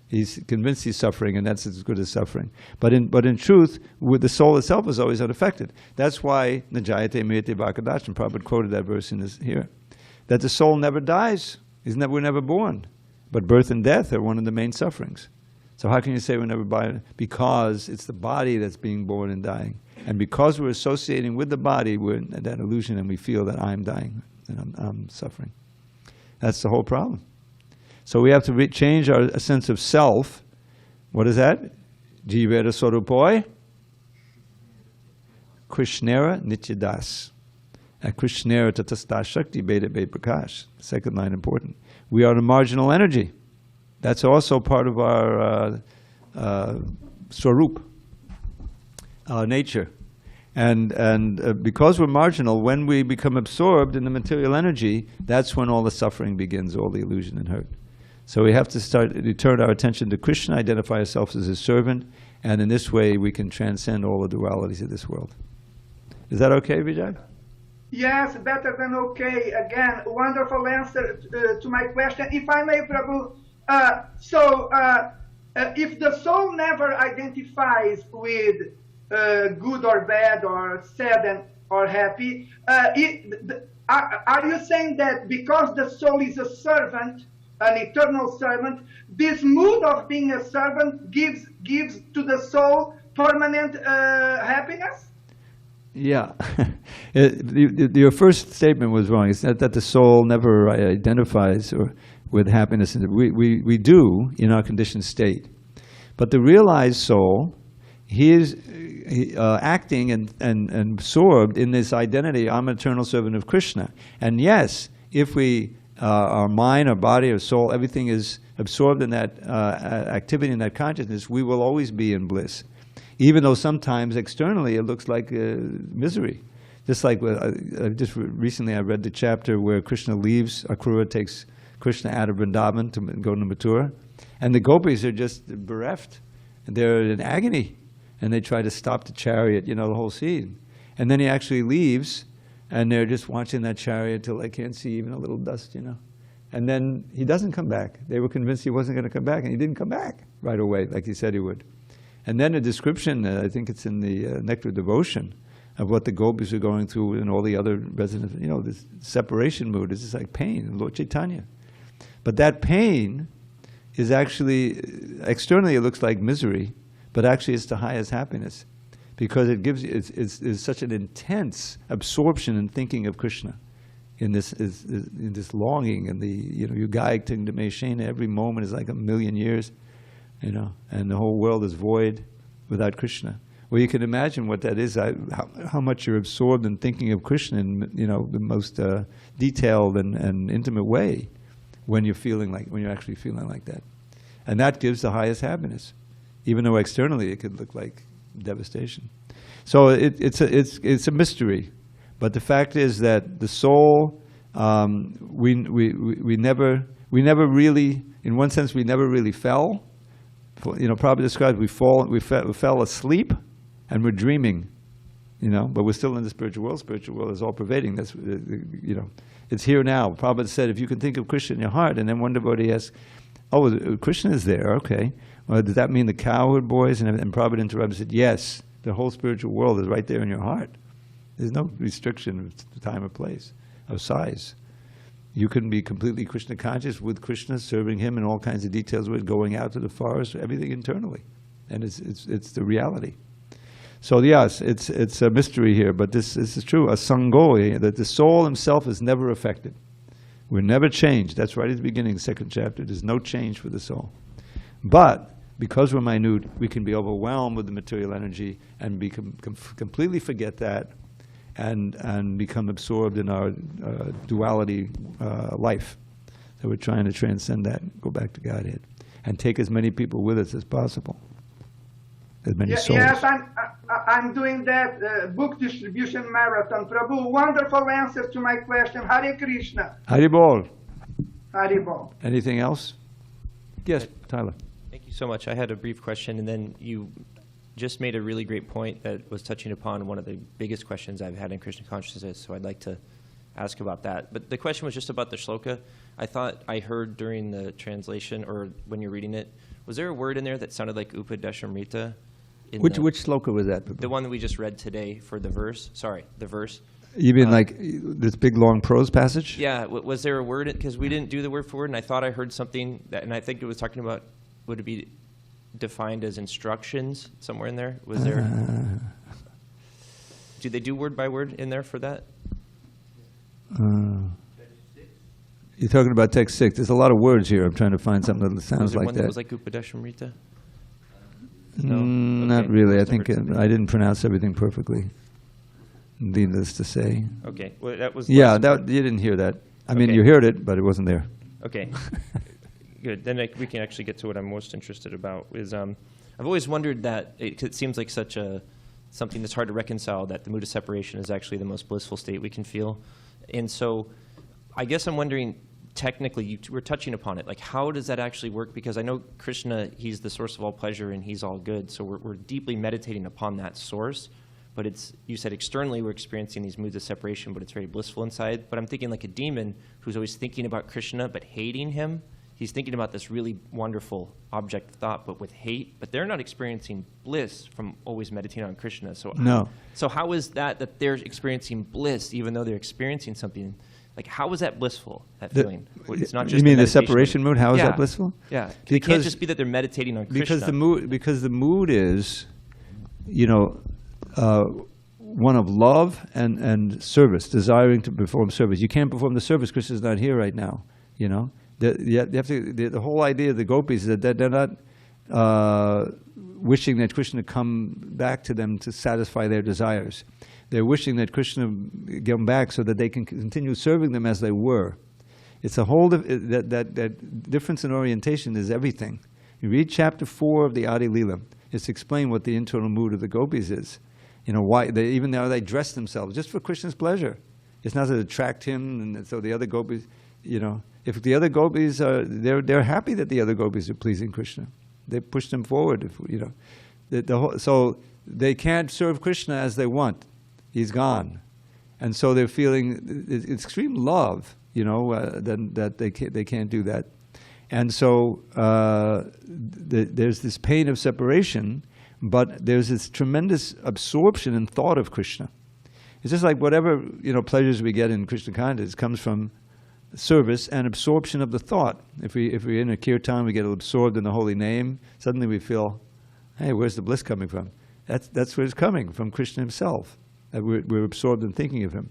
He's convinced he's suffering, and that's as good as suffering. But in truth, the soul itself is always unaffected. That's why Najayate Mriyate Bhakadashan, Prabhupada quoted that verse in here, that the soul never dies. We're never born. But birth and death are one of the main sufferings. So how can you say we're never born? Because it's the body that's being born and dying. And because we're associating with the body, we're in that illusion, and we feel that I'm dying and I'm suffering. That's the whole problem. So we have to change our sense of self. What is that? Jivera Sorupoi Krishnera Nityadas. Krishnera Tatasta Shakti Beda Beda Prakash. Second line important. We are the marginal energy. That's also part of our Swarup, our nature. And because we're marginal, when we become absorbed in the material energy, that's when all the suffering begins, all the illusion and hurt. So we have to turn our attention to Krishna, identify ourselves as his servant, and in this way we can transcend all the dualities of this world. Is that okay, Vijay? Yes, better than okay. Again, wonderful answer to my question. If I may, Prabhu, if the soul never identifies with good or bad or sad or happy, are you saying that because the soul is a servant, an eternal servant, this mood of being a servant gives to the soul permanent happiness? Yeah. Your first statement was wrong. It's not that the soul never identifies with happiness. We do in our conditioned state. But the realized soul, he is acting and absorbed in this identity, I'm an eternal servant of Krishna. And yes, if our mind, our body, our soul, everything is absorbed in that activity, in that consciousness, we will always be in bliss. Even though sometimes externally it looks like misery. Just like recently I read the chapter where Krishna leaves, Akrura takes Krishna out of Vrindavan to go to Mathura, and the gopis are just bereft. They're in agony, and they try to stop the chariot, the whole scene. And then he actually leaves, and they're just watching that chariot till they can't see even a little dust, And then he doesn't come back. They were convinced he wasn't going to come back, and he didn't come back right away like he said he would. And then a description, I think it's in the Nectar of Devotion, of what the gopis are going through and all the other residents, this separation mood is just like pain, Lord Chaitanya. But that pain is actually, externally it looks like misery, but actually it's the highest happiness. Because it gives you, it's such an intense absorption in thinking of Krishna, in this longing, and the Yugaic Tingdameshena, every moment is like 1,000,000 years, and the whole world is void without Krishna. Well, you can imagine what that is, how much you're absorbed in thinking of Krishna in the most detailed and intimate way when you're actually feeling like that, and that gives the highest happiness, even though externally it could look like devastation. So it's a mystery, but the fact is that the soul, we never really, in one sense, we never really fell. Prabhupada describes we fell asleep, and we're dreaming, but we're still in the spiritual world. Spiritual world is all pervading. That's it's here now. Prabhupada said, if you can think of Krishna in your heart, and then one devotee asks, "Oh, Krishna is there? Okay. Well, does that mean the cowherd boys?" And Prabhupada interrupted and said, "Yes, the whole spiritual world is right there in your heart. There's no restriction of time or place, of size. You can be completely Krishna conscious with Krishna, serving him in all kinds of details, with going out to the forest, everything internally, and it's the reality." So yes, it's a mystery here, but this is true. A sango, that the soul himself is never affected. We're never changed. That's right at the beginning, the second chapter. There's no change for the soul. But because we're minute, we can be overwhelmed with the material energy and completely forget that, and become absorbed in our duality life. So we're trying to transcend that, go back to Godhead, and take as many people with us as possible. as many souls. Yes, I'm doing that book distribution marathon. Prabhu, wonderful answers to my question. Hare Krishna. Haribol. Haribol. Anything else? Yes, Tyler. Thank you so much. I had a brief question, and then you just made a really great point that was touching upon one of the biggest questions I've had in Krishna consciousness, so I'd like to ask about that. But the question was just about the shloka. I thought I heard during the translation, or when you're reading it, was there a word in there that sounded like Upadeshamrita? Which sloka was that? The one that we just read today for the verse. Sorry, the verse. You mean like this big long prose passage? Yeah. Was there a word? Because we didn't do the word for word, and I thought I heard something, that, and I think it was talking about, would it be defined as instructions somewhere in there? Was there? Do they do word by word in there for that? You're talking about text 6. There's a lot of words here. I'm trying to find something that sounds like one that. That was like Upadeshamrita? No, Okay. not really. I Must have think heard something. I didn't pronounce everything perfectly. Needless to say. Okay. Well, that was. Yeah, you didn't hear that. I mean, Okay. you heard it, but it wasn't there. Okay. Good. Then we can actually get to what I'm most interested about. Is I've always wondered that it seems like such something that's hard to reconcile, that the mood of separation is actually the most blissful state we can feel, and so I guess I'm wondering. Technically, we're touching upon it. Like, how does that actually work? Because I know Krishna, he's the source of all pleasure and he's all good. So we're deeply meditating upon that source. But you said externally we're experiencing these moods of separation, but it's very blissful inside. But I'm thinking like a demon who's always thinking about Krishna but hating him. He's thinking about this really wonderful object of thought, but with hate. But they're not experiencing bliss from always meditating on Krishna. So No. So how is that they're experiencing bliss even though they're experiencing something? Like, how is that blissful, that feeling? It's not just you mean the meditation separation mood? How is that blissful? Yeah. It can't just be that they're meditating on Krishna. Because the mood is, one of love and service, desiring to perform service. You can't perform the service. Krishna's not here right now. The whole idea of the gopis is that they're not wishing that Krishna come back to them to satisfy their desires. They're wishing that Krishna come back so that they can continue serving them as they were. It's a whole that difference in orientation is everything. You read chapter 4 of the Adi Leela. It's explained what the internal mood of the gopis is. Why even though they dress themselves just for Krishna's pleasure. It's not to attract him, and so the other gopis, if the other gopis are, they're happy that the other gopis are pleasing Krishna. They push them forward. So they can't serve Krishna as they want. He's gone, and so they're feeling extreme love, that they can't do that, and so there's this pain of separation, but there's this tremendous absorption and thought of Krishna. It's just like whatever pleasures we get in Krishna consciousness comes from service and absorption of the thought. If we're in a kirtan, we get absorbed in the holy name. Suddenly we feel, hey, where's the bliss coming from? That's where it's coming from, Krishna himself. We're absorbed in thinking of him.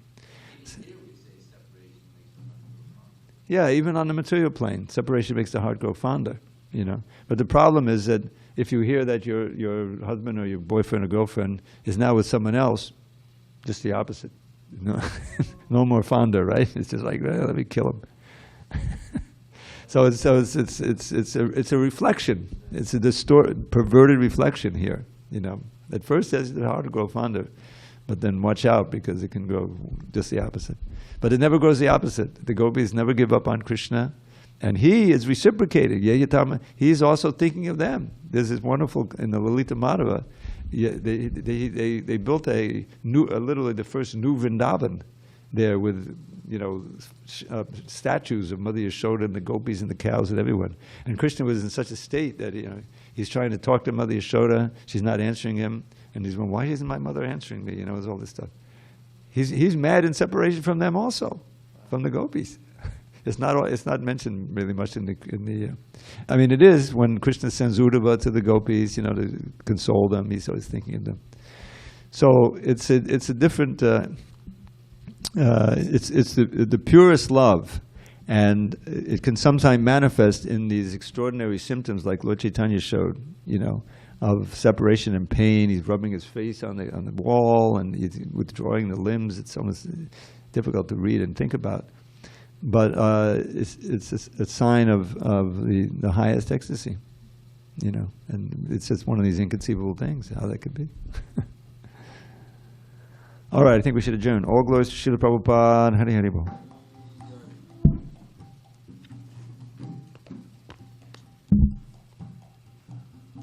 Yeah, even on the material plane, separation makes the heart grow fonder. But the problem is that if you hear that your husband or your boyfriend or girlfriend is now with someone else, just the opposite. No more fonder, right? It's just like, let me kill him. So it's a reflection. It's a distorted, perverted reflection here. At first, it's hard to grow fonder. But then watch out, because it can grow just the opposite. But it never grows the opposite. The gopis never give up on Krishna. And he is reciprocating. He's also thinking of them. There's this wonderful, in the Lalita Madhava, they built literally the first new Vrindavan there with, statues of Mother Yashoda and the gopis and the cows and everyone. And Krishna was in such a state that, he's trying to talk to Mother Yashoda. She's not answering him. And he's going, why isn't my mother answering me? There's all this stuff. He's mad in separation from them also, from the gopis. It's not mentioned really much in the. I mean, it is when Krishna sends Uddhava to the gopis, to console them. He's always thinking of them. So it's a different. It's the purest love, and it can sometimes manifest in these extraordinary symptoms, like Lord Chaitanya showed. Of separation and pain. He's rubbing his face on the wall, and he's withdrawing the limbs. It's almost difficult to read and think about. But it's a sign of the highest ecstasy. you know, and it's just one of these inconceivable things, how that could be. All right, I think we should adjourn. All glories to Srila Prabhupada. Hari Hari Bol.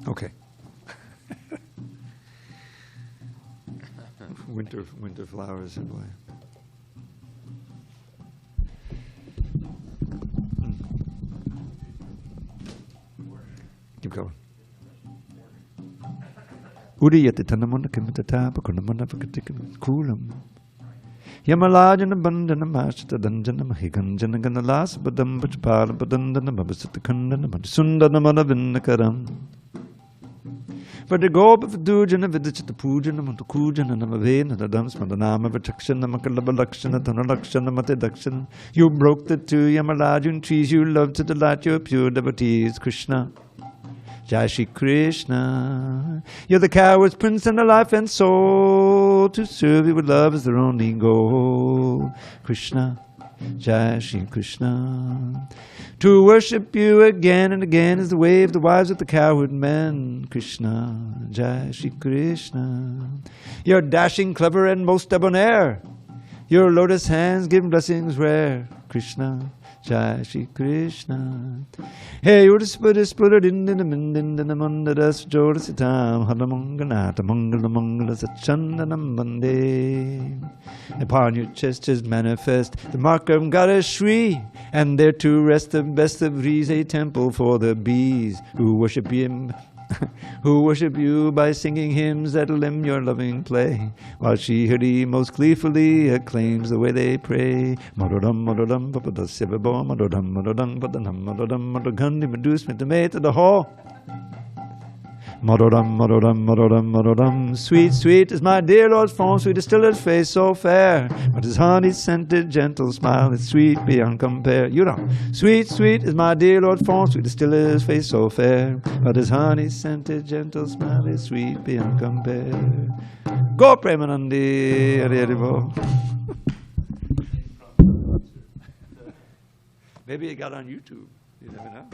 Okay. Winter flowers in way. Keep going. Udiyati tanamana kimatata pakunamana pakatikan kulam. Yamalajana bandana mashita danjana mahiganjana ganalas badam bachpala badandana babasattakandana madisundana manavinnakaram. Vadagopa vidujana vidachita pujana matukujana namavena dadams madanama vatakshana makalabalakshana tanalakshana matedakshana. You broke the two Yamalajun trees you love to delight your pure devotees, Krishna. Jai Shri Krishna. You're the coward's prince and the life and soul. To serve you with love is their only goal. Krishna. Jai Shri Krishna. To worship you again and again is the way of the wives of the coward men. Krishna. Jai Shri Krishna. You're dashing, clever, and most debonair. Your lotus hands give blessings rare. Krishna. Jai Shri Krishna. Hey, Udispuddispudded in the Mandaras Jodasitam Halamanganata Mangala Mangala Sachandanam Bande. Upon your chest is manifest the mark of Goddess Shri, and there to rest the best of these, a temple for the bees who worship him. Who worship you by singing hymns that limn your loving play, while Shri Hari most gleefully acclaims the way they pray. Madodam madodam papadasivabo madodam madodam padanam madodam madogandi madusmitame to the hall. Madodam madodam madodam madodam. Sweet, sweet is my dear Lord's form, sweet is still his face so fair, but his honey-scented gentle smile is sweet beyond compare. You know, sweet, sweet is my dear Lord's form, sweet is still his face so fair, but his honey-scented gentle smile is sweet beyond compare. Go Premanandi, Hari Hari Bol. Maybe it got on YouTube. You never know.